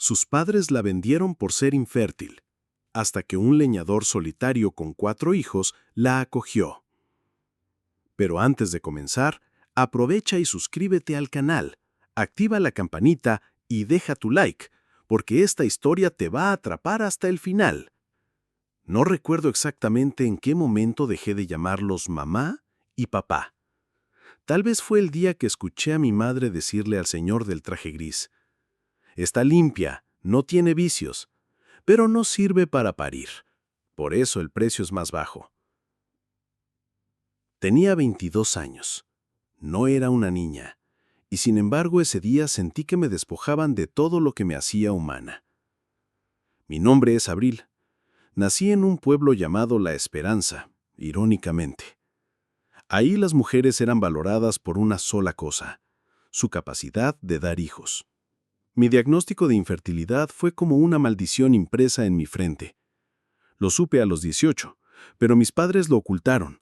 Sus padres la vendieron por ser infértil, hasta que un leñador solitario con 4 hijos la acogió. Pero antes de comenzar, aprovecha y suscríbete al canal, activa la campanita y deja tu like, porque esta historia te va a atrapar hasta el final. No recuerdo exactamente en qué momento dejé de llamarlos mamá y papá. Tal vez fue el día que escuché a mi madre decirle al señor del traje gris: «Está limpia, no tiene vicios, pero no sirve para parir. Por eso el precio es más bajo». Tenía 22 años. No era una niña, y sin embargo ese día sentí que me despojaban de todo lo que me hacía humana. Mi nombre es Abril. Nací en un pueblo llamado La Esperanza, irónicamente. Ahí las mujeres eran valoradas por una sola cosa: su capacidad de dar hijos. Mi diagnóstico de infertilidad fue como una maldición impresa en mi frente. Lo supe a los 18, pero mis padres lo ocultaron,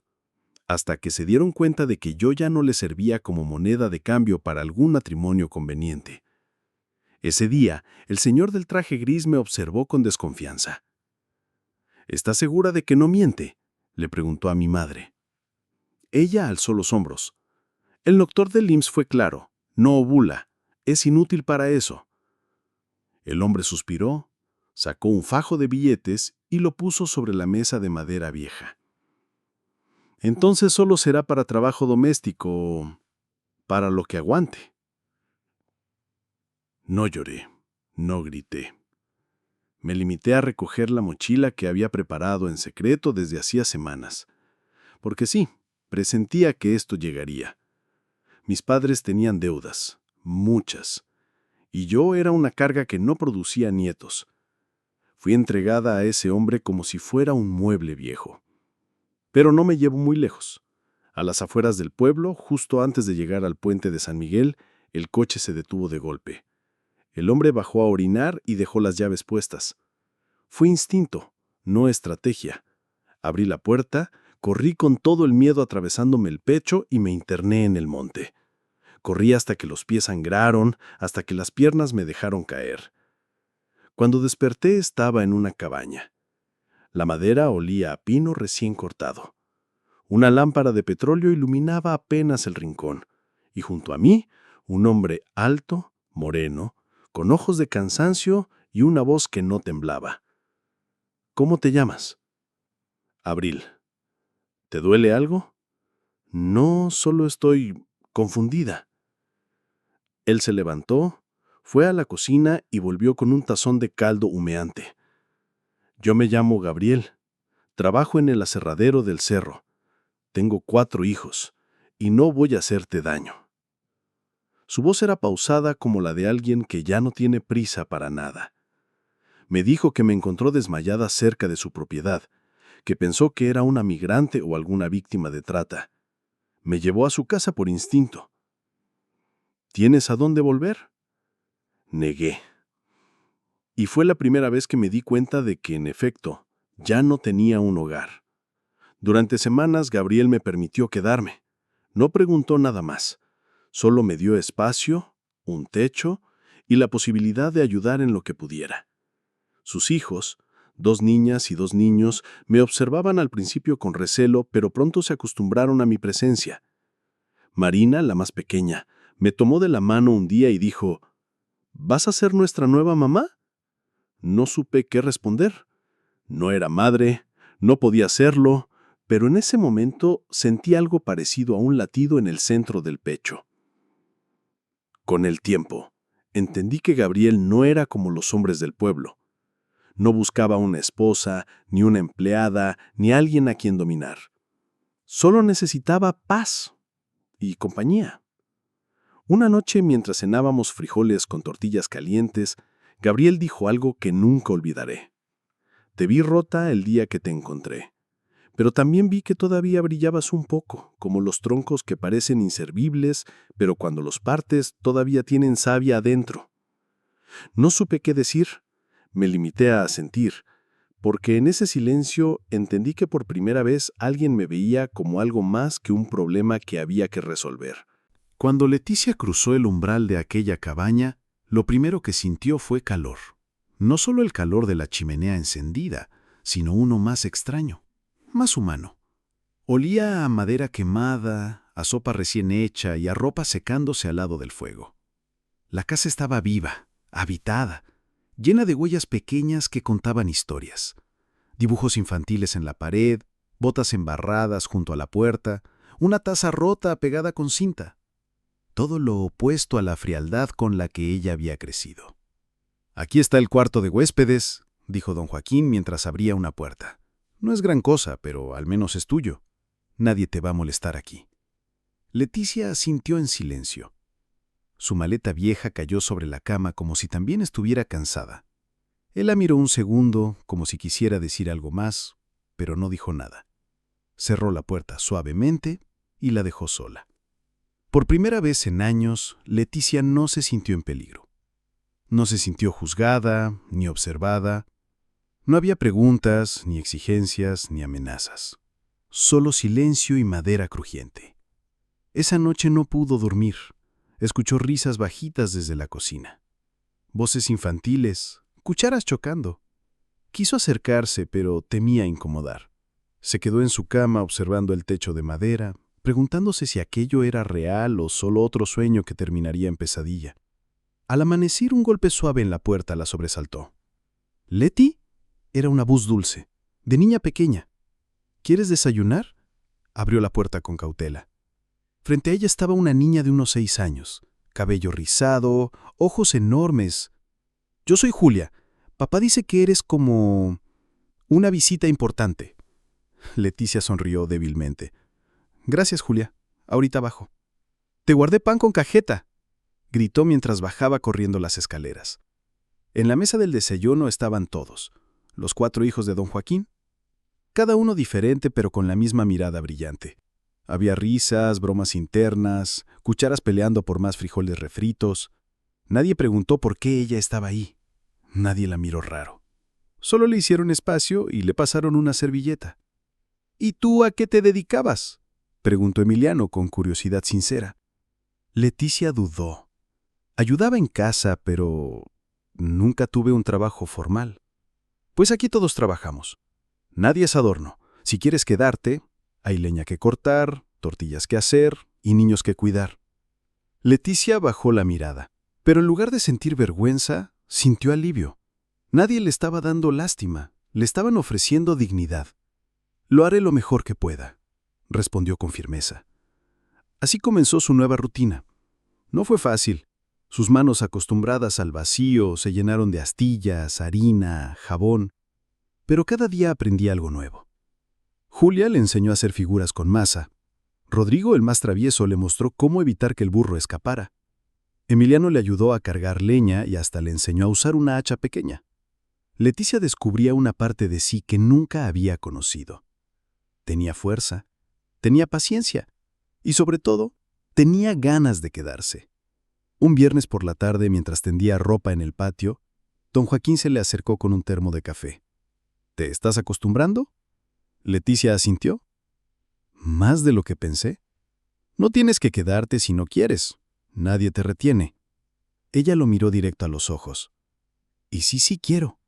hasta que se dieron cuenta de que yo ya no les servía como moneda de cambio para algún matrimonio conveniente. Ese día, el señor del traje gris me observó con desconfianza. «¿Estás segura de que no miente?», le preguntó a mi madre. Ella alzó los hombros. «El doctor del IMSS fue claro, no ovula, es inútil para eso». El hombre suspiró, sacó un fajo de billetes y lo puso sobre la mesa de madera vieja. «Entonces solo será para trabajo doméstico, para lo que aguante». No lloré, no grité. Me limité a recoger la mochila que había preparado en secreto desde hacía semanas. Porque sí, presentía que esto llegaría. Mis padres tenían deudas, muchas, y yo era una carga que no producía nietos. Fui entregada a ese hombre como si fuera un mueble viejo. Pero no me llevo muy lejos. A las afueras del pueblo, justo antes de llegar al puente de San Miguel, el coche se detuvo de golpe. El hombre bajó a orinar y dejó las llaves puestas. Fue instinto, no estrategia. Abrí la puerta, corrí con todo el miedo atravesándome el pecho y me interné en el monte. Corrí hasta que los pies sangraron, hasta que las piernas me dejaron caer. Cuando desperté estaba en una cabaña. La madera olía a pino recién cortado. Una lámpara de petróleo iluminaba apenas el rincón, y junto a mí, un hombre alto, moreno, con ojos de cansancio y una voz que no temblaba. «¿Cómo te llamas?» «Abril». «¿Te duele algo?» «No, solo estoy confundida». Él se levantó, fue a la cocina y volvió con un tazón de caldo humeante. «Yo me llamo Gabriel. Trabajo en el aserradero del cerro. Tengo 4 hijos, y no voy a hacerte daño». Su voz era pausada como la de alguien que ya no tiene prisa para nada. Me dijo que me encontró desmayada cerca de su propiedad, que pensó que era una migrante o alguna víctima de trata. Me llevó a su casa por instinto. «¿Tienes a dónde volver?». Negué. Y fue la primera vez que me di cuenta de que, en efecto, ya no tenía un hogar. Durante semanas, Gabriel me permitió quedarme. No preguntó nada más. Solo me dio espacio, un techo y la posibilidad de ayudar en lo que pudiera. Sus hijos, 2 niñas y 2 niños, me observaban al principio con recelo, pero pronto se acostumbraron a mi presencia. Marina, la más pequeña, me tomó de la mano un día y dijo: «¿Vas a ser nuestra nueva mamá?». No supe qué responder. No era madre, no podía serlo, pero en ese momento sentí algo parecido a un latido en el centro del pecho. Con el tiempo, entendí que Gabriel no era como los hombres del pueblo. No buscaba una esposa, ni una empleada, ni alguien a quien dominar. Solo necesitaba paz y compañía. Una noche, mientras cenábamos frijoles con tortillas calientes, Gabriel dijo algo que nunca olvidaré. «Te vi rota el día que te encontré, pero también vi que todavía brillabas un poco, como los troncos que parecen inservibles, pero cuando los partes todavía tienen savia adentro». No supe qué decir, me limité a asentir, porque en ese silencio entendí que por primera vez alguien me veía como algo más que un problema que había que resolver. Cuando Leticia cruzó el umbral de aquella cabaña, lo primero que sintió fue calor. No solo el calor de la chimenea encendida, sino uno más extraño, más humano. Olía a madera quemada, a sopa recién hecha y a ropa secándose al lado del fuego. La casa estaba viva, habitada, llena de huellas pequeñas que contaban historias. Dibujos infantiles en la pared, botas embarradas junto a la puerta, una taza rota pegada con cinta. Todo lo opuesto a la frialdad con la que ella había crecido. «Aquí está el cuarto de huéspedes», dijo don Joaquín mientras abría una puerta. «No es gran cosa, pero al menos es tuyo. Nadie te va a molestar aquí». Leticia asintió en silencio. Su maleta vieja cayó sobre la cama como si también estuviera cansada. Él la miró un segundo, como si quisiera decir algo más, pero no dijo nada. Cerró la puerta suavemente y la dejó sola. Por primera vez en años, Leticia no se sintió en peligro. No se sintió juzgada ni observada. No había preguntas, ni exigencias, ni amenazas. Solo silencio y madera crujiente. Esa noche no pudo dormir. Escuchó risas bajitas desde la cocina. Voces infantiles, cucharas chocando. Quiso acercarse, pero temía incomodar. Se quedó en su cama observando el techo de madera, preguntándose si aquello era real o solo otro sueño que terminaría en pesadilla. Al amanecer, un golpe suave en la puerta la sobresaltó. «¿Leti?» Era una voz dulce, de niña pequeña. «¿Quieres desayunar?» Abrió la puerta con cautela. Frente a ella estaba una niña de unos 6 años, cabello rizado, ojos enormes. «Yo soy Julia. Papá dice que eres como una visita importante». Leticia sonrió débilmente. «Gracias, Julia. Ahorita bajo». «Te guardé pan con cajeta», gritó mientras bajaba corriendo las escaleras. En la mesa del desayuno estaban todos, los 4 hijos de don Joaquín, cada uno diferente pero con la misma mirada brillante. Había risas, bromas internas, cucharas peleando por más frijoles refritos. Nadie preguntó por qué ella estaba ahí. Nadie la miró raro. Solo le hicieron espacio y le pasaron una servilleta. «¿Y tú a qué te dedicabas?», preguntó Emiliano con curiosidad sincera. Leticia dudó. Ayudaba en casa, pero nunca tuve un trabajo formal. «Pues aquí todos trabajamos. Nadie es adorno. Si quieres quedarte, hay leña que cortar, tortillas que hacer y niños que cuidar». Leticia bajó la mirada, pero en lugar de sentir vergüenza, sintió alivio. Nadie le estaba dando lástima, le estaban ofreciendo dignidad. «Lo haré lo mejor que pueda», respondió con firmeza. Así comenzó su nueva rutina. No fue fácil. Sus manos acostumbradas al vacío se llenaron de astillas, harina, jabón, pero cada día aprendía algo nuevo. Julia le enseñó a hacer figuras con masa. Rodrigo, el más travieso, le mostró cómo evitar que el burro escapara. Emiliano le ayudó a cargar leña y hasta le enseñó a usar una hacha pequeña. Leticia descubría una parte de sí que nunca había conocido. Tenía fuerza, tenía paciencia y, sobre todo, tenía ganas de quedarse. Un viernes por la tarde, mientras tendía ropa en el patio, don Joaquín se le acercó con un termo de café. «¿Te estás acostumbrando?». Leticia asintió. «Más de lo que pensé. No tienes que quedarte si no quieres. Nadie te retiene». Ella lo miró directo a los ojos. «¿Y sí quiero?».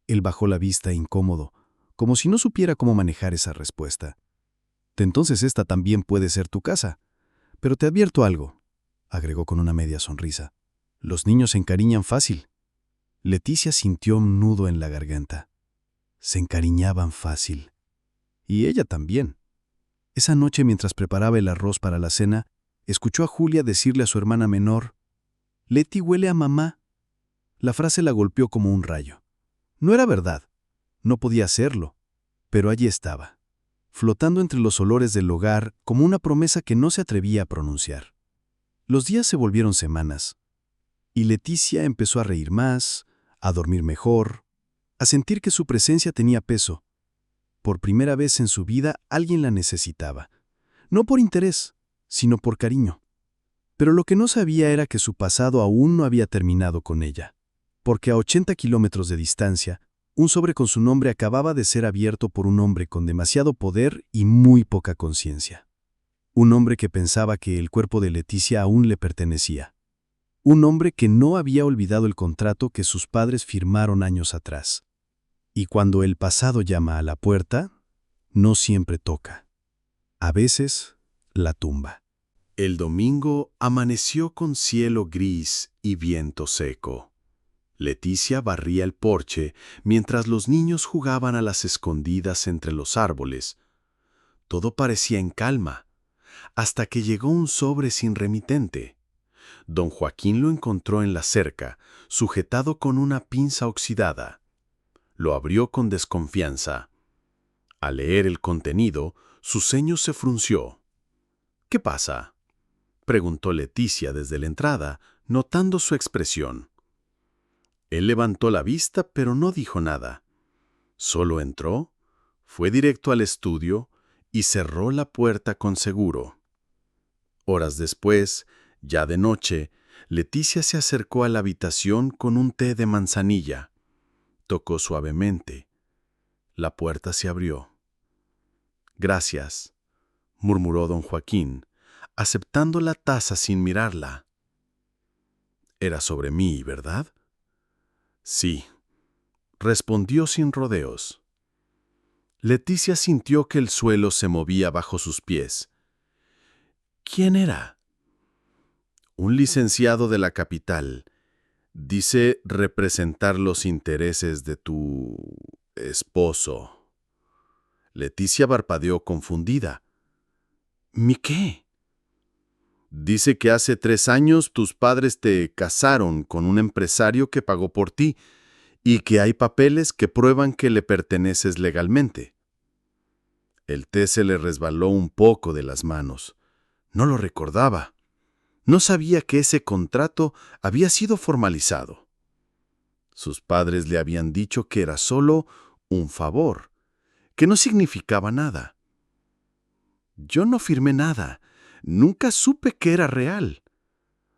Él bajó la vista incómodo, como si no supiera cómo manejar esa respuesta. «Entonces esta también puede ser tu casa. Pero te advierto algo», agregó con una media sonrisa. «Los niños se encariñan fácil». Leticia sintió un nudo en la garganta. Se encariñaban fácil. Y ella también. Esa noche, mientras preparaba el arroz para la cena, escuchó a Julia decirle a su hermana menor: «Leti huele a mamá». La frase la golpeó como un rayo. No era verdad. No podía serlo. Pero allí estaba, flotando entre los olores del hogar como una promesa que no se atrevía a pronunciar. Los días se volvieron semanas, y Leticia empezó a reír más, a dormir mejor, a sentir que su presencia tenía peso. Por primera vez en su vida alguien la necesitaba, no por interés, sino por cariño. Pero lo que no sabía era que su pasado aún no había terminado con ella, porque a 80 kilómetros de distancia, un sobre con su nombre acababa de ser abierto por un hombre con demasiado poder y muy poca conciencia. Un hombre que pensaba que el cuerpo de Leticia aún le pertenecía. Un hombre que no había olvidado el contrato que sus padres firmaron años atrás. Y cuando el pasado llama a la puerta, no siempre toca. A veces, la tumba. El domingo amaneció con cielo gris y viento seco. Leticia barría el porche mientras los niños jugaban a las escondidas entre los árboles. Todo parecía en calma, hasta que llegó un sobre sin remitente. Don Joaquín lo encontró en la cerca, sujetado con una pinza oxidada. Lo abrió con desconfianza. Al leer el contenido, su ceño se frunció. «¿Qué pasa?», preguntó Leticia desde la entrada, notando su expresión. Él levantó la vista, pero no dijo nada. Solo entró, fue directo al estudio y cerró la puerta con seguro. Horas después, ya de noche, Leticia se acercó a la habitación con un té de manzanilla. Tocó suavemente. La puerta se abrió. «Gracias», murmuró don Joaquín, aceptando la taza sin mirarla. «Era sobre mí, ¿verdad?». «Sí», respondió sin rodeos. Leticia sintió que el suelo se movía bajo sus pies. «¿Quién era?». «Un licenciado de la capital. Dice representar los intereses de tu esposo». Leticia parpadeó confundida. «¿Mi qué?». «Dice que hace 3 años tus padres te casaron con un empresario que pagó por ti y que hay papeles que prueban que le perteneces legalmente». El té se le resbaló un poco de las manos. No lo recordaba. No sabía que ese contrato había sido formalizado. Sus padres le habían dicho que era solo un favor, que no significaba nada. «Yo no firmé nada. Nunca supe que era real».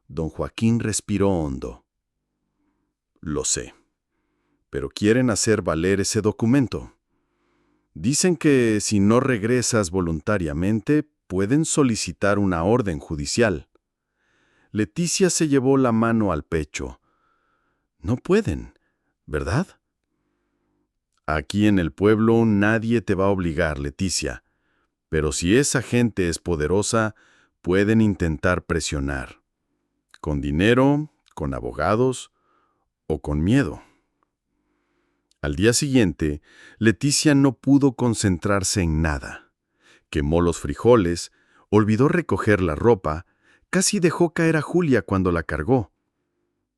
Don Joaquín respiró hondo. «Lo sé, pero quieren hacer valer ese documento. Dicen que si no regresas voluntariamente, pueden solicitar una orden judicial». Leticia se llevó la mano al pecho. «No pueden, ¿verdad?». «Aquí en el pueblo nadie te va a obligar, Leticia. Pero si esa gente es poderosa, pueden intentar presionar. Con dinero, con abogados o con miedo». Al día siguiente, Leticia no pudo concentrarse en nada. Quemó los frijoles, olvidó recoger la ropa, casi dejó caer a Julia cuando la cargó.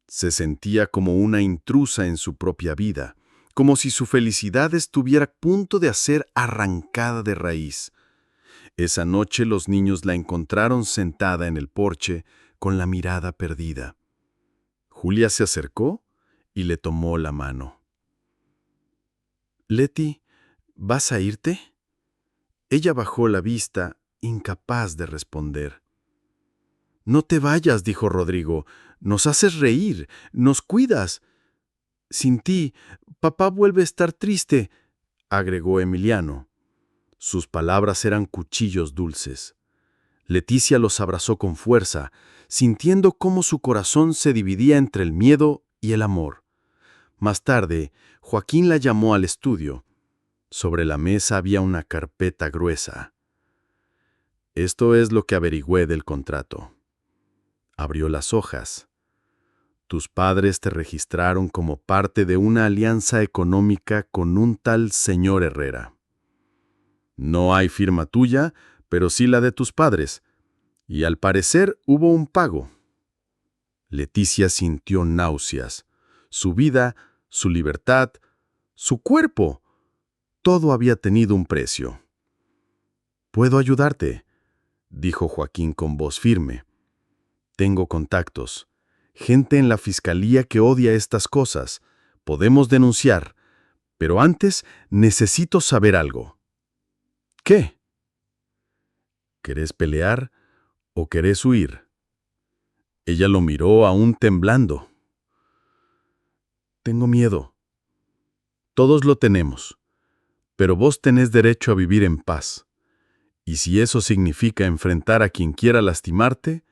Se sentía como una intrusa en su propia vida, como si su felicidad estuviera a punto de ser arrancada de raíz. Esa noche los niños la encontraron sentada en el porche, con la mirada perdida. Julia se acercó y le tomó la mano. «Leti, ¿vas a irte?». Ella bajó la vista, incapaz de responder. «No te vayas», dijo Rodrigo. «Nos haces reír, nos cuidas». «Sin ti, papá vuelve a estar triste», agregó Emiliano. Sus palabras eran cuchillos dulces. Leticia los abrazó con fuerza, sintiendo cómo su corazón se dividía entre el miedo y el amor. Más tarde, Joaquín la llamó al estudio. Sobre la mesa había una carpeta gruesa. «Esto es lo que averigüé del contrato». Abrió las hojas. «Tus padres te registraron como parte de una alianza económica con un tal señor Herrera. No hay firma tuya, pero sí la de tus padres. Y al parecer hubo un pago». Leticia sintió náuseas. Su vida, su libertad, su cuerpo, todo había tenido un precio. «Puedo ayudarte», dijo Joaquín con voz firme. «Tengo contactos, gente en la fiscalía que odia estas cosas. Podemos denunciar, pero antes necesito saber algo». «¿Qué?». «¿Querés pelear o querés huir?». Ella lo miró aún temblando. «Tengo miedo». «Todos lo tenemos, pero vos tenés derecho a vivir en paz. Y si eso significa enfrentar a quien quiera lastimarte,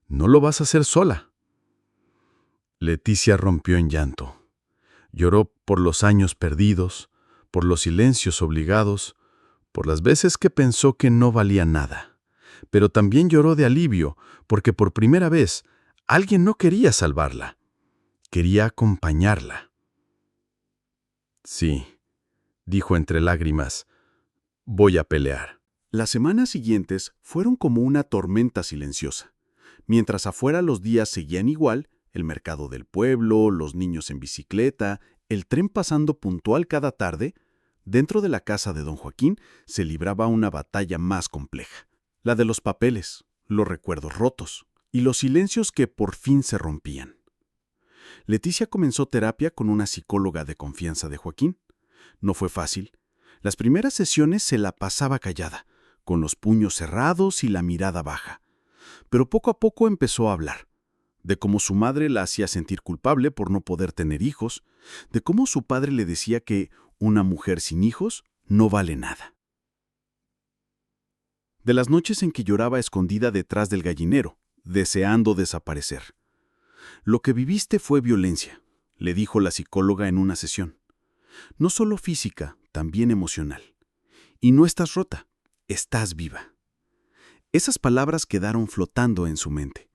no lo vas a hacer sola». Leticia rompió en llanto. Lloró por los años perdidos, por los silencios obligados, por las veces que pensó que no valía nada. Pero también lloró de alivio, porque por primera vez alguien no quería salvarla. Quería acompañarla. Sí, dijo entre lágrimas, voy a pelear. Las semanas siguientes fueron como una tormenta silenciosa. Mientras afuera los días seguían igual, el mercado del pueblo, los niños en bicicleta, el tren pasando puntual cada tarde, dentro de la casa de don Joaquín se libraba una batalla más compleja. La de los papeles, los recuerdos rotos y los silencios que por fin se rompían. Leticia comenzó terapia con una psicóloga de confianza de Joaquín. No fue fácil. Las primeras sesiones se la pasaba callada, con los puños cerrados y la mirada baja. Pero poco a poco empezó a hablar. De cómo su madre la hacía sentir culpable por no poder tener hijos, de cómo su padre le decía que una mujer sin hijos no vale nada. De las noches en que lloraba escondida detrás del gallinero, deseando desaparecer. Lo que viviste fue violencia, le dijo la psicóloga en una sesión. No solo física, también emocional. Y no estás rota, estás viva. Esas palabras quedaron flotando en su mente.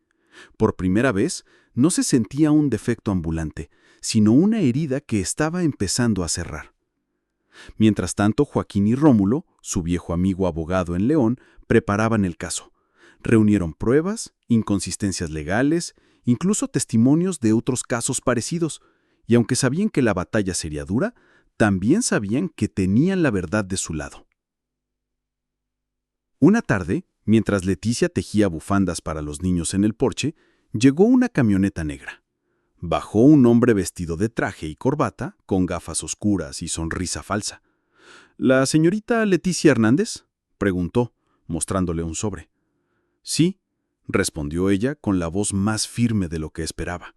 Por primera vez, no se sentía un defecto ambulante, sino una herida que estaba empezando a cerrar. Mientras tanto, Joaquín y Rómulo, su viejo amigo abogado en León, preparaban el caso. Reunieron pruebas, inconsistencias legales, incluso testimonios de otros casos parecidos, y aunque sabían que la batalla sería dura, también sabían que tenían la verdad de su lado. Una tarde, mientras Leticia tejía bufandas para los niños en el porche, llegó una camioneta negra. Bajó un hombre vestido de traje y corbata, con gafas oscuras y sonrisa falsa. ¿La señorita Leticia Hernández?, preguntó, mostrándole un sobre. Sí, respondió ella con la voz más firme de lo que esperaba.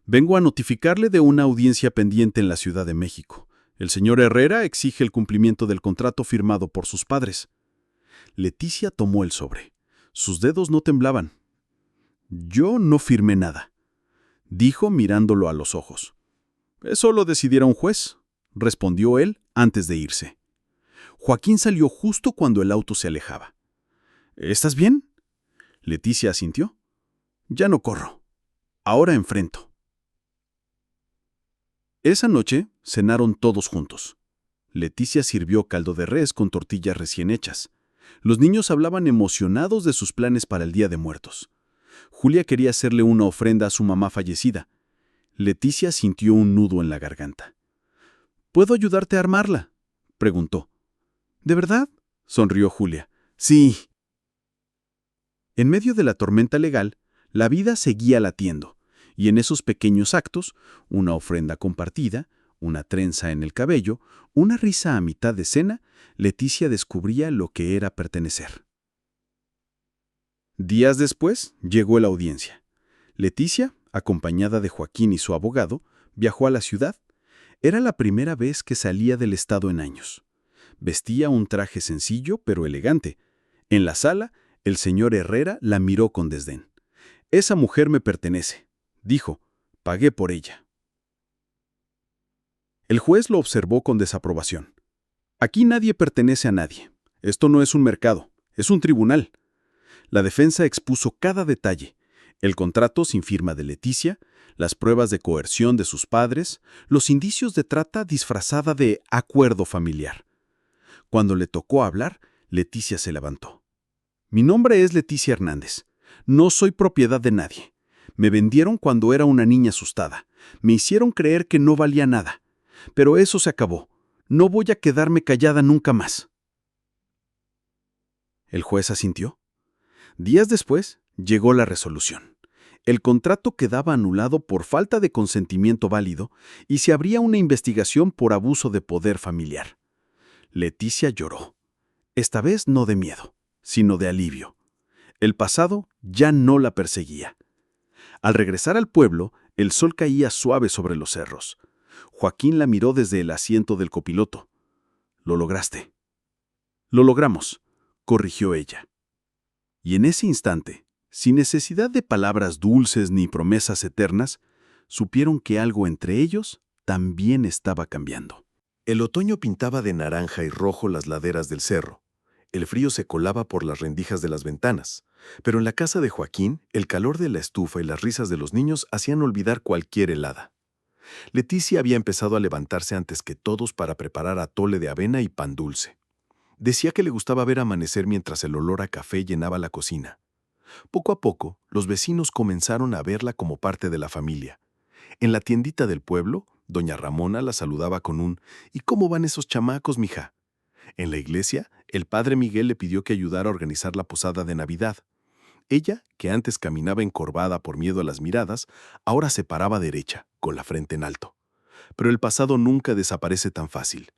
Vengo a notificarle de una audiencia pendiente en la Ciudad de México. El señor Herrera exige el cumplimiento del contrato firmado por sus padres. Leticia tomó el sobre. Sus dedos no temblaban. Yo no firmé nada, dijo mirándolo a los ojos. Eso lo decidiera un juez, respondió él antes de irse. Joaquín salió justo cuando el auto se alejaba. ¿Estás bien? Leticia asintió. Ya no corro. Ahora enfrento. Esa noche cenaron todos juntos. Leticia sirvió caldo de res con tortillas recién hechas. Los niños hablaban emocionados de sus planes para el Día de Muertos. Julia quería hacerle una ofrenda a su mamá fallecida. Leticia sintió un nudo en la garganta. ¿Puedo ayudarte a armarla?, preguntó. ¿De verdad?, sonrió Julia. Sí. En medio de la tormenta legal, la vida seguía latiendo, y en esos pequeños actos, una ofrenda compartida, una trenza en el cabello, una risa a mitad de cena, Leticia descubría lo que era pertenecer. Días después llegó la audiencia. Leticia, acompañada de Joaquín y su abogado, viajó a la ciudad. Era la primera vez que salía del estado en años. Vestía un traje sencillo pero elegante. En la sala, el señor Herrera la miró con desdén. «Esa mujer me pertenece», dijo. «Pagué por ella». El juez lo observó con desaprobación. «Aquí nadie pertenece a nadie. Esto no es un mercado, es un tribunal». La defensa expuso cada detalle: el contrato sin firma de Leticia, las pruebas de coerción de sus padres, los indicios de trata disfrazada de acuerdo familiar. Cuando le tocó hablar, Leticia se levantó. «Mi nombre es Leticia Hernández. No soy propiedad de nadie. Me vendieron cuando era una niña asustada. Me hicieron creer que no valía nada. Pero eso se acabó. No voy a quedarme callada nunca más». El juez asintió. Días después, llegó la resolución. El contrato quedaba anulado por falta de consentimiento válido y se abría una investigación por abuso de poder familiar. Leticia lloró. Esta vez no de miedo, sino de alivio. El pasado ya no la perseguía. Al regresar al pueblo, el sol caía suave sobre los cerros. Joaquín la miró desde el asiento del copiloto. «Lo lograste». «Lo logramos», corrigió ella. Y en ese instante, sin necesidad de palabras dulces ni promesas eternas, supieron que algo entre ellos también estaba cambiando. El otoño pintaba de naranja y rojo las laderas del cerro. El frío se colaba por las rendijas de las ventanas, pero en la casa de Joaquín, el calor de la estufa y las risas de los niños hacían olvidar cualquier helada. Leticia había empezado a levantarse antes que todos para preparar atole de avena y pan dulce. Decía que le gustaba ver amanecer mientras el olor a café llenaba la cocina. Poco a poco, los vecinos comenzaron a verla como parte de la familia. En la tiendita del pueblo, doña Ramona la saludaba con un «¿Y cómo van esos chamacos, mija?». En la iglesia, el padre Miguel le pidió que ayudara a organizar la posada de Navidad. Ella, que antes caminaba encorvada por miedo a las miradas, ahora se paraba derecha, con la frente en alto. Pero el pasado nunca desaparece tan fácil.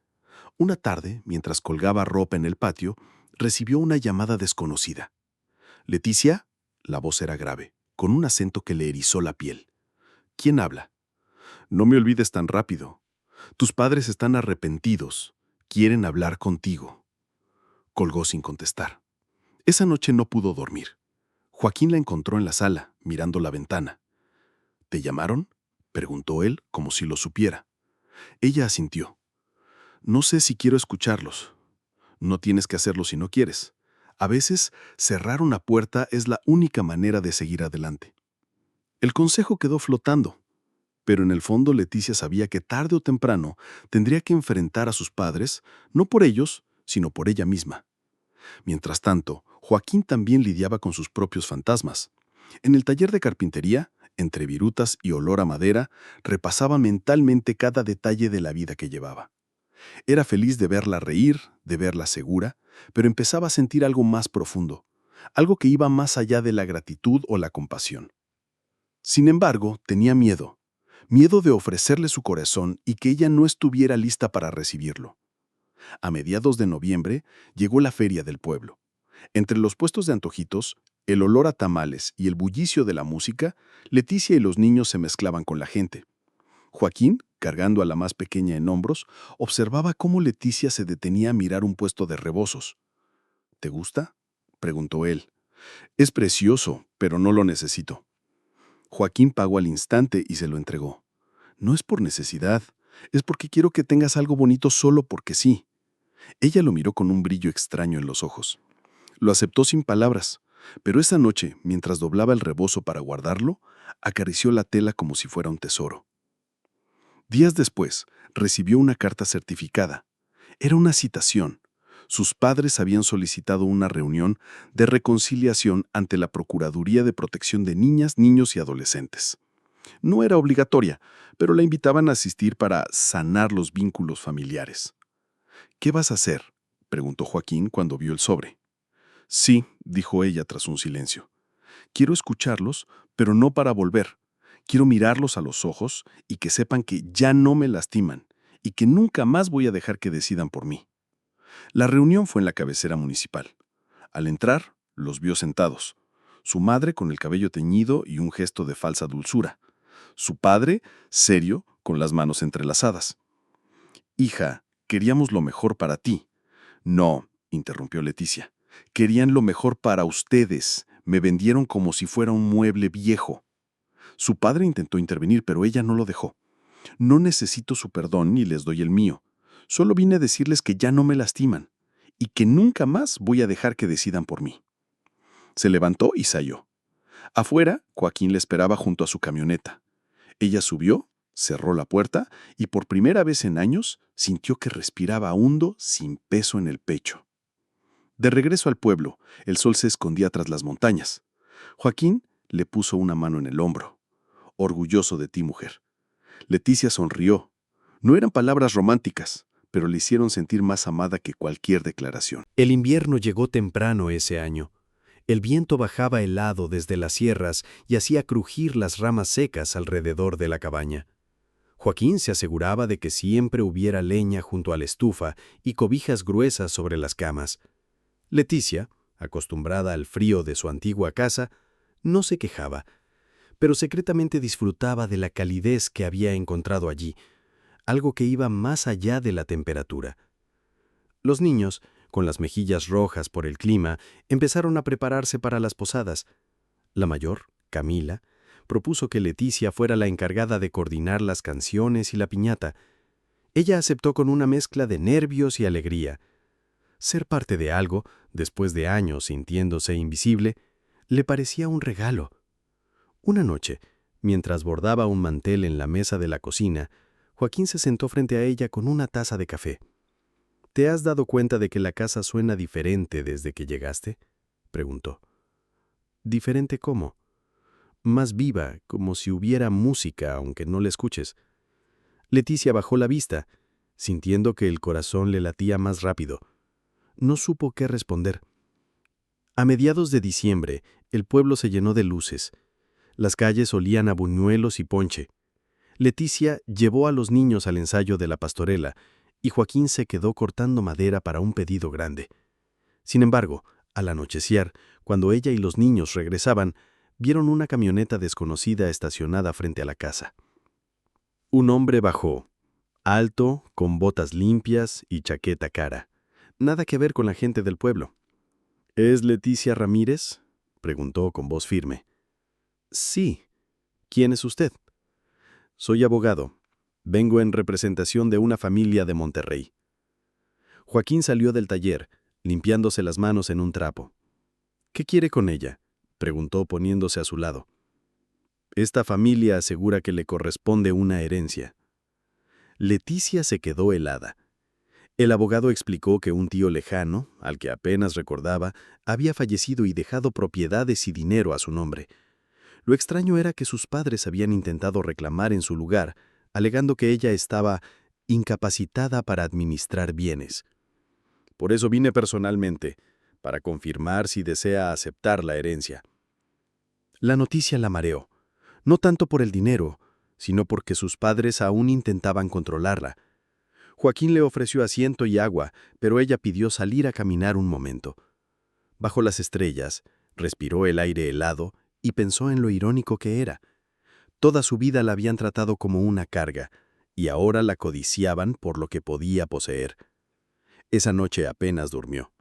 Una tarde, mientras colgaba ropa en el patio, recibió una llamada desconocida. «¿Leticia?». La voz era grave, con un acento que le erizó la piel. «¿Quién habla?». «No me olvides tan rápido. Tus padres están arrepentidos. Quieren hablar contigo». Colgó sin contestar. Esa noche no pudo dormir. Joaquín la encontró en la sala, mirando la ventana. «¿Te llamaron?», preguntó él, como si lo supiera. Ella asintió. «No sé si quiero escucharlos». «No tienes que hacerlo si no quieres. A veces, cerrar una puerta es la única manera de seguir adelante». El consejo quedó flotando. Pero en el fondo Leticia sabía que tarde o temprano tendría que enfrentar a sus padres, no por ellos, sino por ella misma. Mientras tanto, Joaquín también lidiaba con sus propios fantasmas. En el taller de carpintería, entre virutas y olor a madera, repasaba mentalmente cada detalle de la vida que llevaba. Era feliz de verla reír, de verla segura, pero empezaba a sentir algo más profundo, algo que iba más allá de la gratitud o la compasión. Sin embargo, tenía miedo de ofrecerle su corazón y que ella no estuviera lista para recibirlo. A mediados de noviembre llegó la feria del pueblo. Entre los puestos de antojitos, el olor a tamales y el bullicio de la música, Leticia y los niños se mezclaban con la gente. Joaquín, cargando a la más pequeña en hombros, observaba cómo Leticia se detenía a mirar un puesto de rebozos. «¿Te gusta?», preguntó él. «Es precioso, pero no lo necesito». Joaquín pagó al instante y se lo entregó. «No es por necesidad, es porque quiero que tengas algo bonito solo porque sí». Ella lo miró con un brillo extraño en los ojos. Lo aceptó sin palabras, pero esa noche, mientras doblaba el rebozo para guardarlo, acarició la tela como si fuera un tesoro. Días después, recibió una carta certificada. Era una citación. Sus padres habían solicitado una reunión de reconciliación ante la Procuraduría de Protección de Niñas, Niños y Adolescentes. No era obligatoria, pero la invitaban a asistir para sanar los vínculos familiares. «¿Qué vas a hacer?», preguntó Joaquín cuando vio el sobre. «Sí», dijo ella tras un silencio. «Quiero escucharlos, pero no para volver. Quiero mirarlos a los ojos y que sepan que ya no me lastiman y que nunca más voy a dejar que decidan por mí». La reunión fue en la cabecera municipal. Al entrar, los vio sentados. Su madre con el cabello teñido y un gesto de falsa dulzura. Su padre, serio, con las manos entrelazadas. «Hija, queríamos lo mejor para ti». «No», interrumpió Leticia. «Querían lo mejor para ustedes. Me vendieron como si fuera un mueble viejo». Su padre intentó intervenir, pero ella no lo dejó. «No necesito su perdón ni les doy el mío. Solo vine a decirles que ya no me lastiman y que nunca más voy a dejar que decidan por mí». Se levantó y salió. Afuera, Joaquín le esperaba junto a su camioneta. Ella subió, cerró la puerta y por primera vez en años sintió que respiraba hondo sin peso en el pecho. De regreso al pueblo, el sol se escondía tras las montañas. Joaquín le puso una mano en el hombro. «Orgulloso de ti, mujer». Leticia sonrió. No eran palabras románticas, pero le hicieron sentir más amada que cualquier declaración. El invierno llegó temprano ese año. El viento bajaba helado desde las sierras y hacía crujir las ramas secas alrededor de la cabaña. Joaquín se aseguraba de que siempre hubiera leña junto a la estufa y cobijas gruesas sobre las camas. Leticia, acostumbrada al frío de su antigua casa, no se quejaba, pero secretamente disfrutaba de la calidez que había encontrado allí, algo que iba más allá de la temperatura. Los niños, con las mejillas rojas por el clima, empezaron a prepararse para las posadas. La mayor, Camila, propuso que Leticia fuera la encargada de coordinar las canciones y la piñata. Ella aceptó con una mezcla de nervios y alegría. Ser parte de algo, después de años sintiéndose invisible, le parecía un regalo. Una noche, mientras bordaba un mantel en la mesa de la cocina, Joaquín se sentó frente a ella con una taza de café. ¿Te has dado cuenta de que la casa suena diferente desde que llegaste?, preguntó. ¿Diferente cómo? Más viva, como si hubiera música, aunque no la escuches. Leticia bajó la vista, sintiendo que el corazón le latía más rápido. No supo qué responder. A mediados de diciembre, el pueblo se llenó de luces. Las calles olían a buñuelos y ponche. Leticia llevó a los niños al ensayo de la pastorela, y Joaquín se quedó cortando madera para un pedido grande. Sin embargo, al anochecer, cuando ella y los niños regresaban, vieron una camioneta desconocida estacionada frente a la casa. Un hombre bajó, alto, con botas limpias y chaqueta cara. Nada que ver con la gente del pueblo. ¿Es Leticia Ramírez?, preguntó con voz firme. Sí. ¿Quién es usted? Soy abogado. Vengo en representación de una familia de Monterrey. Joaquín salió del taller, limpiándose las manos en un trapo. ¿Qué quiere con ella?, preguntó poniéndose a su lado. Esta familia asegura que le corresponde una herencia. Leticia se quedó helada. El abogado explicó que un tío lejano, al que apenas recordaba, había fallecido y dejado propiedades y dinero a su nombre. Lo extraño era que sus padres habían intentado reclamar en su lugar, alegando que ella estaba incapacitada para administrar bienes. Por eso vine personalmente, para confirmar si desea aceptar la herencia. La noticia la mareó, no tanto por el dinero, sino porque sus padres aún intentaban controlarla. Joaquín le ofreció asiento y agua, pero ella pidió salir a caminar un momento. Bajo las estrellas, respiró el aire helado y pensó en lo irónico que era. Toda su vida la habían tratado como una carga, y ahora la codiciaban por lo que podía poseer. Esa noche apenas durmió.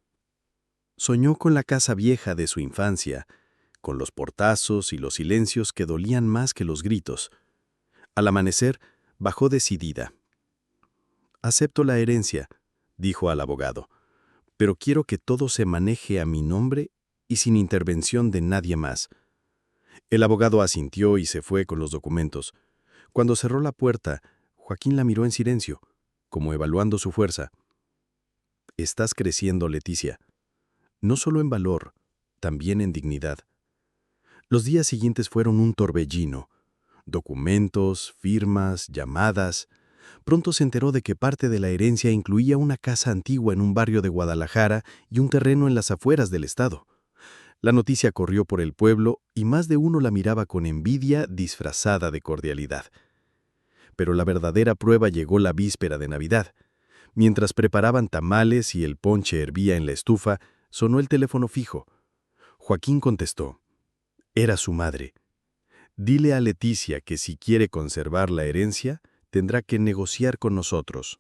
Soñó con la casa vieja de su infancia, con los portazos y los silencios que dolían más que los gritos. Al amanecer, bajó decidida. «Acepto la herencia», dijo al abogado, «pero quiero que todo se maneje a mi nombre y sin intervención de nadie más». El abogado asintió y se fue con los documentos. Cuando cerró la puerta, Joaquín la miró en silencio, como evaluando su fuerza. «Estás creciendo, Leticia. No solo en valor, también en dignidad». Los días siguientes fueron un torbellino. Documentos, firmas, llamadas. Pronto se enteró de que parte de la herencia incluía una casa antigua en un barrio de Guadalajara y un terreno en las afueras del estado. La noticia corrió por el pueblo y más de uno la miraba con envidia disfrazada de cordialidad. Pero la verdadera prueba llegó la víspera de Navidad. Mientras preparaban tamales y el ponche hervía en la estufa, sonó el teléfono fijo. Joaquín contestó. Era su madre. «Dile a Leticia que si quiere conservar la herencia, tendrá que negociar con nosotros».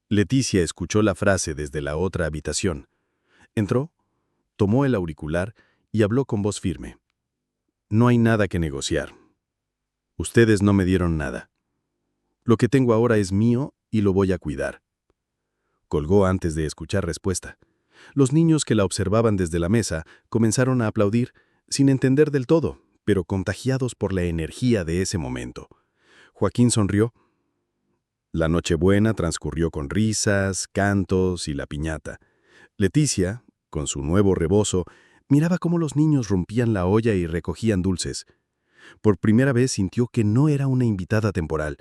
Leticia escuchó la frase desde la otra habitación. Entró, tomó el auricular y habló con voz firme. «No hay nada que negociar. Ustedes no me dieron nada. Lo que tengo ahora es mío y lo voy a cuidar». Colgó antes de escuchar respuesta. Los niños que la observaban desde la mesa comenzaron a aplaudir, sin entender del todo, pero contagiados por la energía de ese momento. Joaquín sonrió. La Nochebuena transcurrió con risas, cantos y la piñata. Leticia, con su nuevo rebozo, miraba cómo los niños rompían la olla y recogían dulces. Por primera vez sintió que no era una invitada temporal.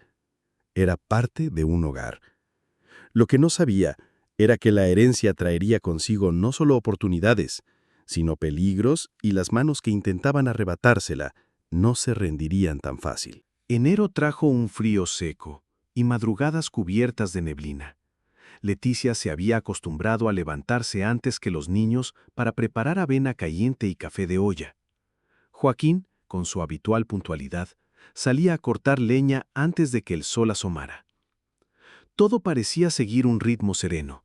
Era parte de un hogar. Lo que no sabía era que la herencia traería consigo no solo oportunidades, sino peligros, y las manos que intentaban arrebatársela no se rendirían tan fácil. Enero trajo un frío seco y madrugadas cubiertas de neblina. Leticia se había acostumbrado a levantarse antes que los niños para preparar avena caliente y café de olla. Joaquín, con su habitual puntualidad, salía a cortar leña antes de que el sol asomara. Todo parecía seguir un ritmo sereno,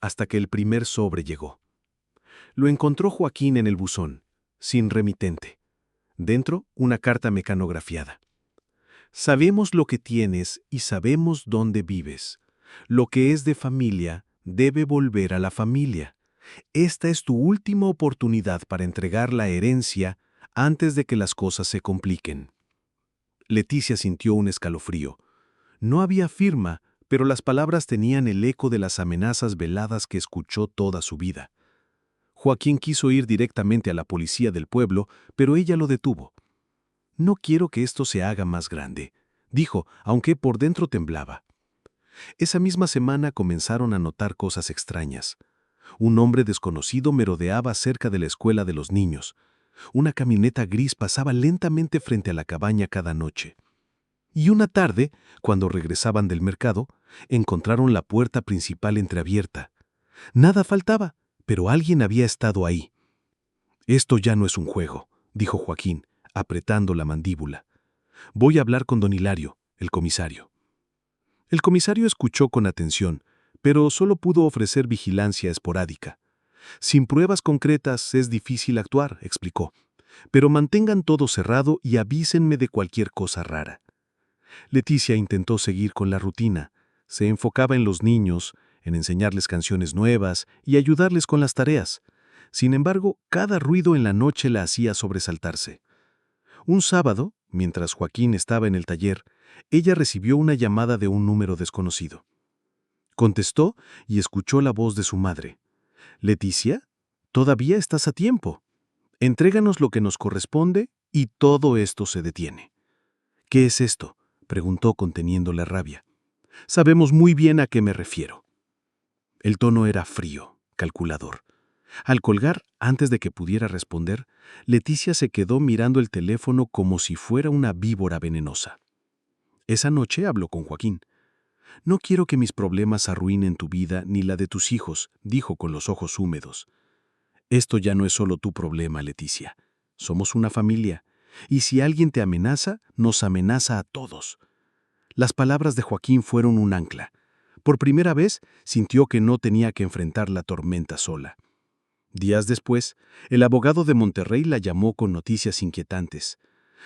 hasta que el primer sobre llegó. Lo encontró Joaquín en el buzón, sin remitente. Dentro, una carta mecanografiada. Sabemos lo que tienes y sabemos dónde vives. Lo que es de familia debe volver a la familia. Esta es tu última oportunidad para entregar la herencia antes de que las cosas se compliquen. Leticia sintió un escalofrío. No había firma, pero las palabras tenían el eco de las amenazas veladas que escuchó toda su vida. Joaquín quiso ir directamente a la policía del pueblo, pero ella lo detuvo. «No quiero que esto se haga más grande», dijo, aunque por dentro temblaba. Esa misma semana comenzaron a notar cosas extrañas. Un hombre desconocido merodeaba cerca de la escuela de los niños. Una camioneta gris pasaba lentamente frente a la cabaña cada noche. Y una tarde, cuando regresaban del mercado, encontraron la puerta principal entreabierta. Nada faltaba, pero alguien había estado ahí. «Esto ya no es un juego», dijo Joaquín, apretando la mandíbula. «Voy a hablar con don Hilario, el comisario». El comisario escuchó con atención, pero solo pudo ofrecer vigilancia esporádica. «Sin pruebas concretas es difícil actuar», explicó. «Pero mantengan todo cerrado y avísenme de cualquier cosa rara». Leticia intentó seguir con la rutina. Se enfocaba en los niños, en enseñarles canciones nuevas y ayudarles con las tareas. Sin embargo, cada ruido en la noche la hacía sobresaltarse. Un sábado, mientras Joaquín estaba en el taller, ella recibió una llamada de un número desconocido. Contestó y escuchó la voz de su madre. «Leticia, todavía estás a tiempo. Entréganos lo que nos corresponde y todo esto se detiene». «¿Qué es esto?», preguntó conteniendo la rabia. «Sabemos muy bien a qué me refiero». El tono era frío, calculador. Al colgar, antes de que pudiera responder, Leticia se quedó mirando el teléfono como si fuera una víbora venenosa. Esa noche habló con Joaquín. «No quiero que mis problemas arruinen tu vida ni la de tus hijos», dijo con los ojos húmedos. «Esto ya no es solo tu problema, Leticia. Somos una familia, y si alguien te amenaza, nos amenaza a todos». Las palabras de Joaquín fueron un ancla. Por primera vez, sintió que no tenía que enfrentar la tormenta sola. Días después, el abogado de Monterrey la llamó con noticias inquietantes.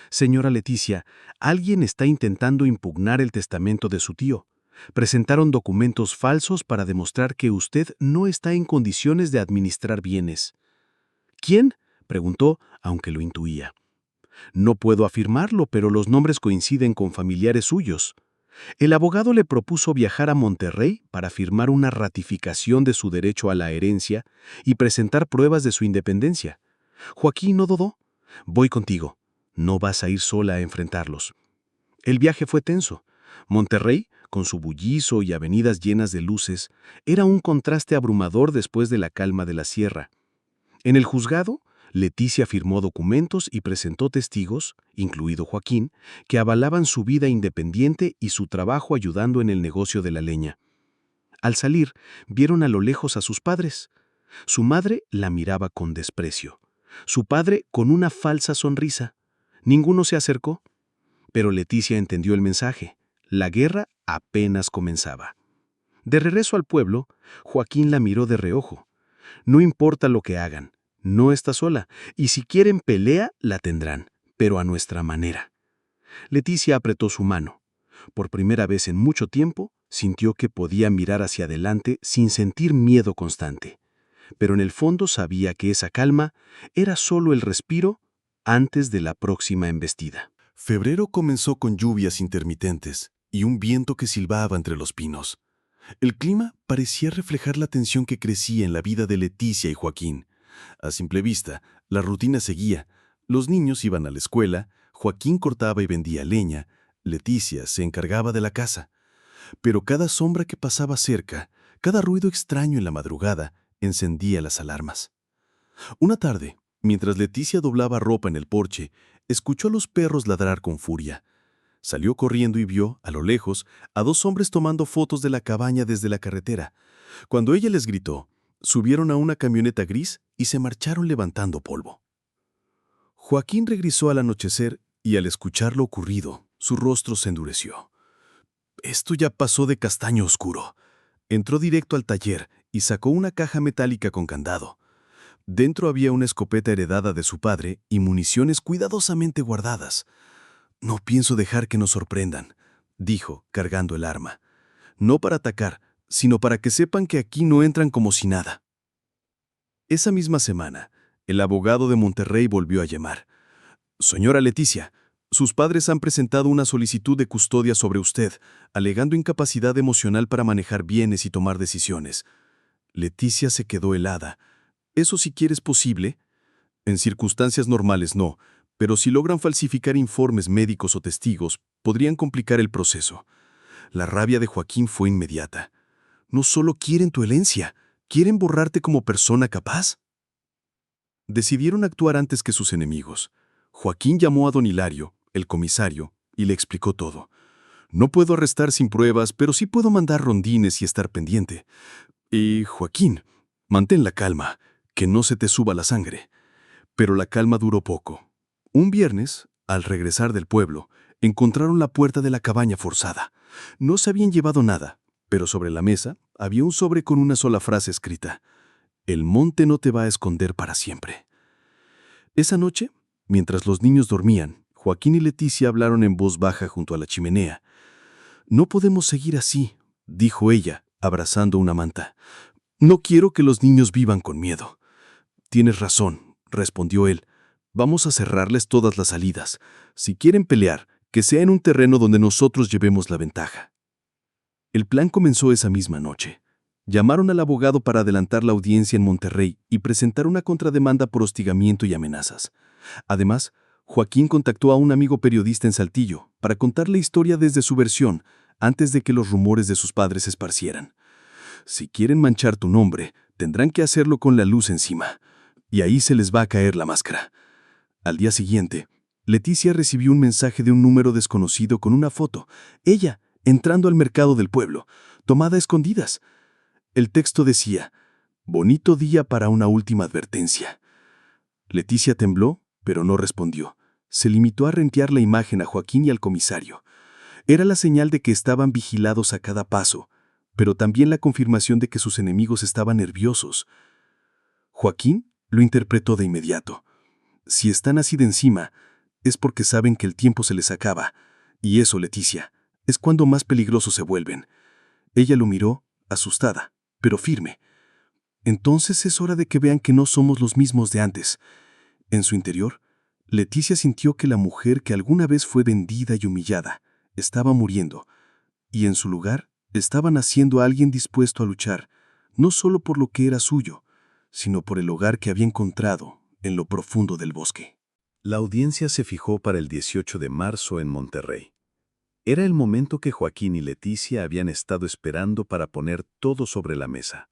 «Señora Leticia, alguien está intentando impugnar el testamento de su tío. Presentaron documentos falsos para demostrar que usted no está en condiciones de administrar bienes». «¿Quién?», preguntó, aunque lo intuía. «No puedo afirmarlo, pero los nombres coinciden con familiares suyos». El abogado le propuso viajar a Monterrey para firmar una ratificación de su derecho a la herencia y presentar pruebas de su independencia. Joaquín no dudó. «Voy contigo. No vas a ir sola a enfrentarlos». El viaje fue tenso. Monterrey, con su bullicio y avenidas llenas de luces, era un contraste abrumador después de la calma de la sierra. En el juzgado, Leticia firmó documentos y presentó testigos, incluido Joaquín, que avalaban su vida independiente y su trabajo ayudando en el negocio de la leña. Al salir, vieron a lo lejos a sus padres. Su madre la miraba con desprecio. Su padre con una falsa sonrisa. Ninguno se acercó. Pero Leticia entendió el mensaje. La guerra apenas comenzaba. De regreso al pueblo, Joaquín la miró de reojo. «No importa lo que hagan. No está sola, y si quieren pelea, la tendrán, pero a nuestra manera». Leticia apretó su mano. Por primera vez en mucho tiempo, sintió que podía mirar hacia adelante sin sentir miedo constante. Pero en el fondo sabía que esa calma era solo el respiro antes de la próxima embestida. Febrero comenzó con lluvias intermitentes y un viento que silbaba entre los pinos. El clima parecía reflejar la tensión que crecía en la vida de Leticia y Joaquín. A simple vista, la rutina seguía. Los niños iban a la escuela, Joaquín cortaba y vendía leña, Leticia se encargaba de la casa. Pero cada sombra que pasaba cerca, cada ruido extraño en la madrugada, encendía las alarmas. Una tarde, mientras Leticia doblaba ropa en el porche, escuchó a los perros ladrar con furia. Salió corriendo y vio, a lo lejos, a dos hombres tomando fotos de la cabaña desde la carretera. Cuando ella les gritó, subieron a una camioneta gris y se marcharon levantando polvo. Joaquín regresó al anochecer y al escuchar lo ocurrido, su rostro se endureció. Esto ya pasó de castaño oscuro. Entró directo al taller y sacó una caja metálica con candado. Dentro había una escopeta heredada de su padre y municiones cuidadosamente guardadas. «No pienso dejar que nos sorprendan», dijo, cargando el arma. «No para atacar, sino para que sepan que aquí no entran como si nada». Esa misma semana, el abogado de Monterrey volvió a llamar. «Señora Leticia, sus padres han presentado una solicitud de custodia sobre usted, alegando incapacidad emocional para manejar bienes y tomar decisiones». Leticia se quedó helada. «¿Eso siquiera es posible?» «En circunstancias normales no, pero si logran falsificar informes médicos o testigos, podrían complicar el proceso». La rabia de Joaquín fue inmediata. «No solo quieren tu herencia, quieren borrarte como persona capaz». Decidieron actuar antes que sus enemigos. Joaquín llamó a don Hilario, el comisario, y le explicó todo. «No puedo arrestar sin pruebas, pero sí puedo mandar rondines y estar pendiente. Y, Joaquín, mantén la calma, que no se te suba la sangre». Pero la calma duró poco. Un viernes, al regresar del pueblo, encontraron la puerta de la cabaña forzada. No se habían llevado nada, pero sobre la mesa había un sobre con una sola frase escrita: «El monte no te va a esconder para siempre». Esa noche, mientras los niños dormían, Joaquín y Leticia hablaron en voz baja junto a la chimenea. «No podemos seguir así», dijo ella, abrazando una manta. «No quiero que los niños vivan con miedo». «Tienes razón», respondió él. «Vamos a cerrarles todas las salidas. Si quieren pelear, que sea en un terreno donde nosotros llevemos la ventaja». El plan comenzó esa misma noche. Llamaron al abogado para adelantar la audiencia en Monterrey y presentar una contrademanda por hostigamiento y amenazas. Además, Joaquín contactó a un amigo periodista en Saltillo para contar la historia desde su versión, antes de que los rumores de sus padres se esparcieran. «Si quieren manchar tu nombre, tendrán que hacerlo con la luz encima, y ahí se les va a caer la máscara». Al día siguiente, Leticia recibió un mensaje de un número desconocido con una foto, ella entrando al mercado del pueblo, tomada a escondidas. El texto decía: «Bonito día para una última advertencia». Leticia tembló, pero no respondió. Se limitó a rentear la imagen a Joaquín y al comisario. Era la señal de que estaban vigilados a cada paso, pero también la confirmación de que sus enemigos estaban nerviosos. Joaquín lo interpretó de inmediato. Si están así de encima, es porque saben que el tiempo se les acaba. Y eso, Leticia, es cuando más peligrosos se vuelven. Ella lo miró, asustada, pero firme. «Entonces es hora de que vean que no somos los mismos de antes». En su interior, Leticia sintió que la mujer que alguna vez fue vendida y humillada estaba muriendo, y en su lugar estaba naciendo alguien dispuesto a luchar, no solo por lo que era suyo, sino por el hogar que había encontrado en lo profundo del bosque. La audiencia se fijó para el 18 de marzo en Monterrey. Era el momento que Joaquín y Leticia habían estado esperando para poner todo sobre la mesa.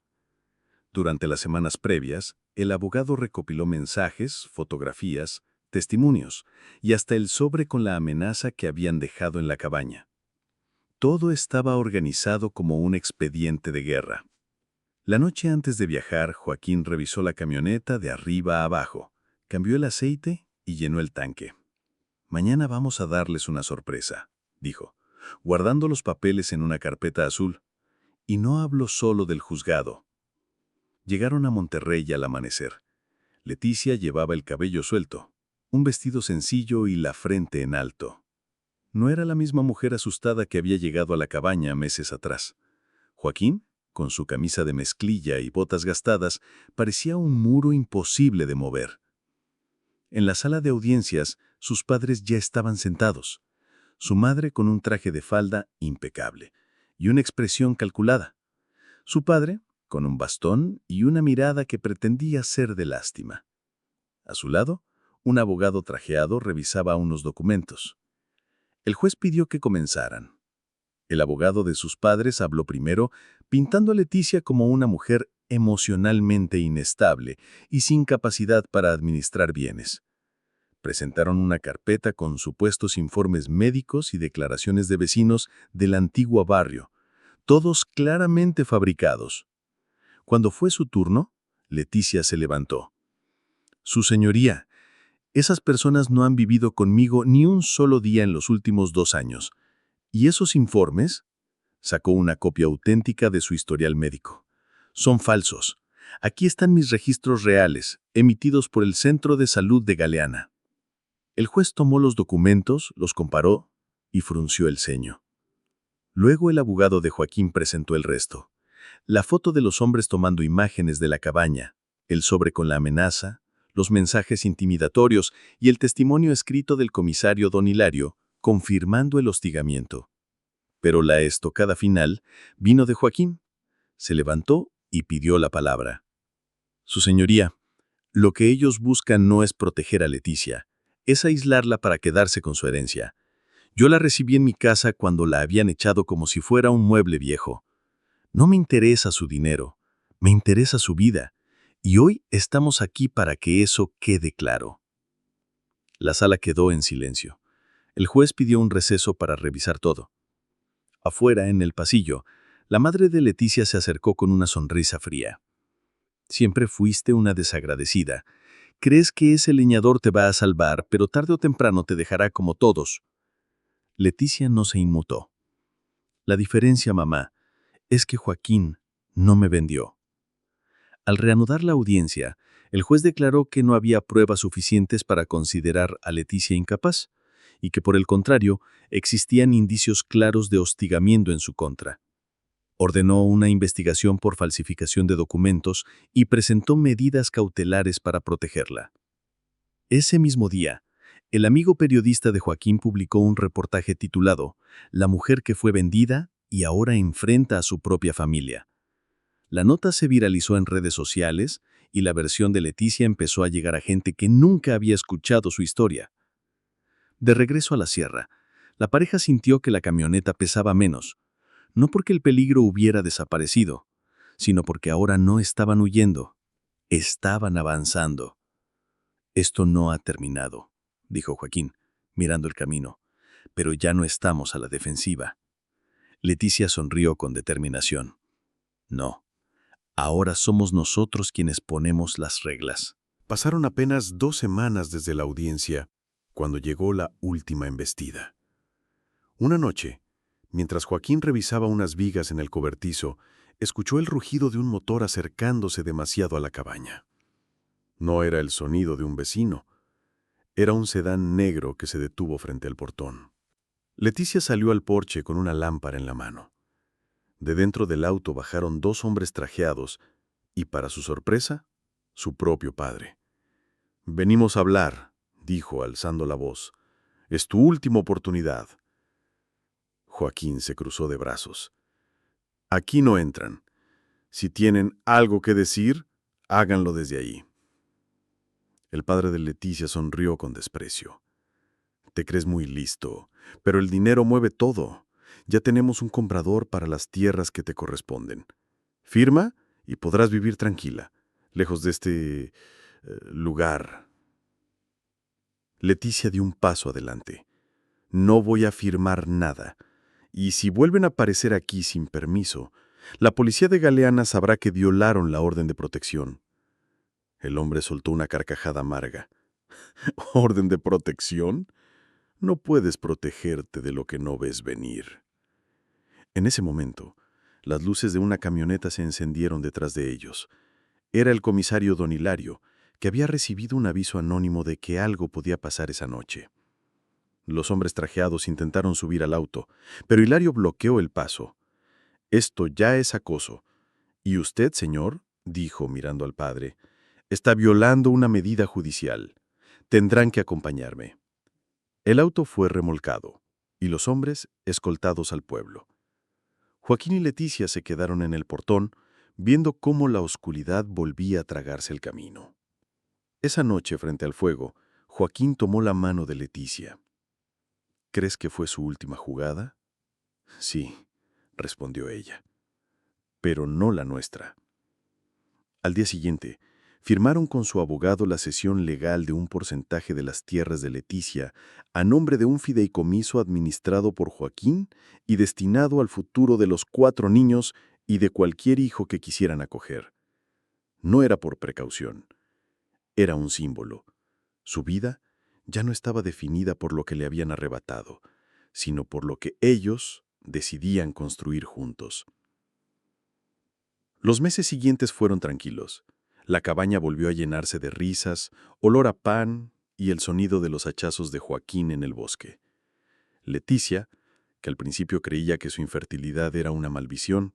Durante las semanas previas, el abogado recopiló mensajes, fotografías, testimonios y hasta el sobre con la amenaza que habían dejado en la cabaña. Todo estaba organizado como un expediente de guerra. La noche antes de viajar, Joaquín revisó la camioneta de arriba a abajo, cambió el aceite y llenó el tanque. «Mañana vamos a darles una sorpresa», dijo, guardando los papeles en una carpeta azul. Y no habló solo del juzgado. Llegaron a Monterrey al amanecer. Leticia llevaba el cabello suelto, un vestido sencillo y la frente en alto. No era la misma mujer asustada que había llegado a la cabaña meses atrás. Joaquín, con su camisa de mezclilla y botas gastadas, parecía un muro imposible de mover. En la sala de audiencias, sus padres ya estaban sentados. Su madre con un traje de falda impecable y una expresión calculada. Su padre con un bastón y una mirada que pretendía ser de lástima. A su lado, un abogado trajeado revisaba unos documentos. El juez pidió que comenzaran. El abogado de sus padres habló primero, pintando a Leticia como una mujer emocionalmente inestable y sin capacidad para administrar bienes. Presentaron una carpeta con supuestos informes médicos y declaraciones de vecinos del antiguo barrio, todos claramente fabricados. Cuando fue su turno, Leticia se levantó. «Su señoría, esas personas no han vivido conmigo ni un solo día en los últimos 2 años. ¿Y esos informes?», sacó una copia auténtica de su historial médico. «Son falsos. Aquí están mis registros reales, emitidos por el Centro de Salud de Galeana. El juez tomó los documentos, los comparó y frunció el ceño. Luego el abogado de Joaquín presentó el resto. La foto de los hombres tomando imágenes de la cabaña, el sobre con la amenaza, los mensajes intimidatorios y el testimonio escrito del comisario don Hilario, confirmando el hostigamiento. Pero la estocada final vino de Joaquín. Se levantó y pidió la palabra. Su señoría, lo que ellos buscan no es proteger a Leticia, es aislarla para quedarse con su herencia. Yo la recibí en mi casa cuando la habían echado como si fuera un mueble viejo. No me interesa su dinero, me interesa su vida, y hoy estamos aquí para que eso quede claro. La sala quedó en silencio. El juez pidió un receso para revisar todo. Afuera, en el pasillo, la madre de Leticia se acercó con una sonrisa fría. Siempre fuiste una desagradecida. Crees que ese leñador te va a salvar, pero tarde o temprano te dejará como todos. Leticia no se inmutó. La diferencia, mamá, es que Joaquín no me vendió. Al reanudar la audiencia, el juez declaró que no había pruebas suficientes para considerar a Leticia incapaz y que, por el contrario, existían indicios claros de hostigamiento en su contra. Ordenó una investigación por falsificación de documentos y presentó medidas cautelares para protegerla. Ese mismo día, el amigo periodista de Joaquín publicó un reportaje titulado «La mujer que fue vendida y ahora enfrenta a su propia familia». La nota se viralizó en redes sociales y la versión de Leticia empezó a llegar a gente que nunca había escuchado su historia. De regreso a la sierra, la pareja sintió que la camioneta pesaba menos, no porque el peligro hubiera desaparecido, sino porque ahora no estaban huyendo, estaban avanzando. «Esto no ha terminado», dijo Joaquín, mirando el camino, «pero ya no estamos a la defensiva». Leticia sonrió con determinación. «No, ahora somos nosotros quienes ponemos las reglas». Pasaron apenas 2 semanas desde la audiencia, cuando llegó la última embestida. Una noche, mientras Joaquín revisaba unas vigas en el cobertizo, escuchó el rugido de un motor acercándose demasiado a la cabaña. No era el sonido de un vecino. Era un sedán negro que se detuvo frente al portón. Leticia salió al porche con una lámpara en la mano. De dentro del auto bajaron 2 hombres trajeados y, para su sorpresa, su propio padre. «Venimos a hablar», dijo alzando la voz. «Es tu última oportunidad». Joaquín se cruzó de brazos. «Aquí no entran. Si tienen algo que decir, háganlo desde ahí». El padre de Leticia sonrió con desprecio. «Te crees muy listo, pero el dinero mueve todo. Ya tenemos un comprador para las tierras que te corresponden. Firma y podrás vivir tranquila, lejos de este lugar». Leticia dio un paso adelante. «No voy a firmar nada. Y si vuelven a aparecer aquí sin permiso, la policía de Galeana sabrá que violaron la orden de protección». El hombre soltó una carcajada amarga. «¿Orden de protección? No puedes protegerte de lo que no ves venir». En ese momento, las luces de una camioneta se encendieron detrás de ellos. Era el comisario don Hilario, que había recibido un aviso anónimo de que algo podía pasar esa noche. Los hombres trajeados intentaron subir al auto, pero Hilario bloqueó el paso. «Esto ya es acoso. Y usted, señor», dijo mirando al padre, «está violando una medida judicial. Tendrán que acompañarme». El auto fue remolcado, y los hombres escoltados al pueblo. Joaquín y Leticia se quedaron en el portón, viendo cómo la oscuridad volvía a tragarse el camino. Esa noche, frente al fuego, Joaquín tomó la mano de Leticia. «¿Crees que fue su última jugada?» «Sí», respondió ella, «pero no la nuestra». Al día siguiente, firmaron con su abogado la cesión legal de un porcentaje de las tierras de Leticia a nombre de un fideicomiso administrado por Joaquín y destinado al futuro de los 4 niños y de cualquier hijo que quisieran acoger. No era por precaución. Era un símbolo. Su vida ya no estaba definida por lo que le habían arrebatado, sino por lo que ellos decidían construir juntos. Los meses siguientes fueron tranquilos. La cabaña volvió a llenarse de risas, olor a pan y el sonido de los hachazos de Joaquín en el bosque. Leticia, que al principio creía que su infertilidad era una maldición,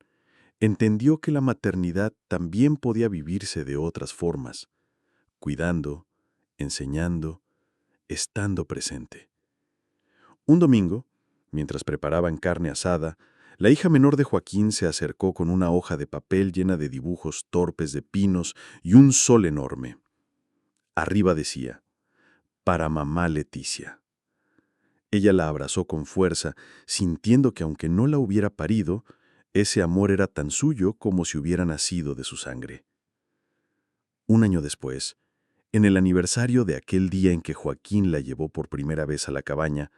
entendió que la maternidad también podía vivirse de otras formas, cuidando, enseñando, estando presente. Un domingo, mientras preparaban carne asada, la hija menor de Joaquín se acercó con una hoja de papel llena de dibujos torpes de pinos y un sol enorme. Arriba decía, «Para mamá Leticia». Ella la abrazó con fuerza, sintiendo que aunque no la hubiera parido, ese amor era tan suyo como si hubiera nacido de su sangre. Un año después, en el aniversario de aquel día en que Joaquín la llevó por primera vez a la cabaña,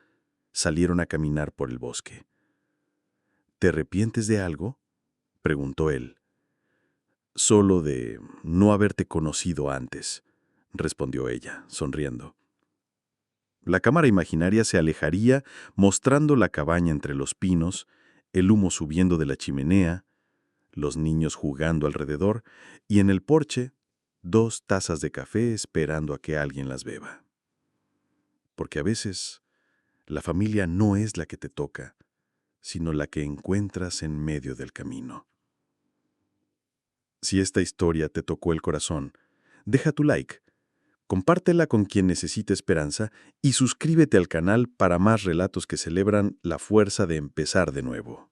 salieron a caminar por el bosque. «¿Te arrepientes de algo?», preguntó él. «Solo de no haberte conocido antes», respondió ella, sonriendo. La cámara imaginaria se alejaría, mostrando la cabaña entre los pinos, el humo subiendo de la chimenea, los niños jugando alrededor y en el porche 2 tazas de café esperando a que alguien las beba. Porque a veces la familia no es la que te toca, sino la que encuentras en medio del camino. Si esta historia te tocó el corazón, deja tu like, compártela con quien necesite esperanza y suscríbete al canal para más relatos que celebran la fuerza de empezar de nuevo.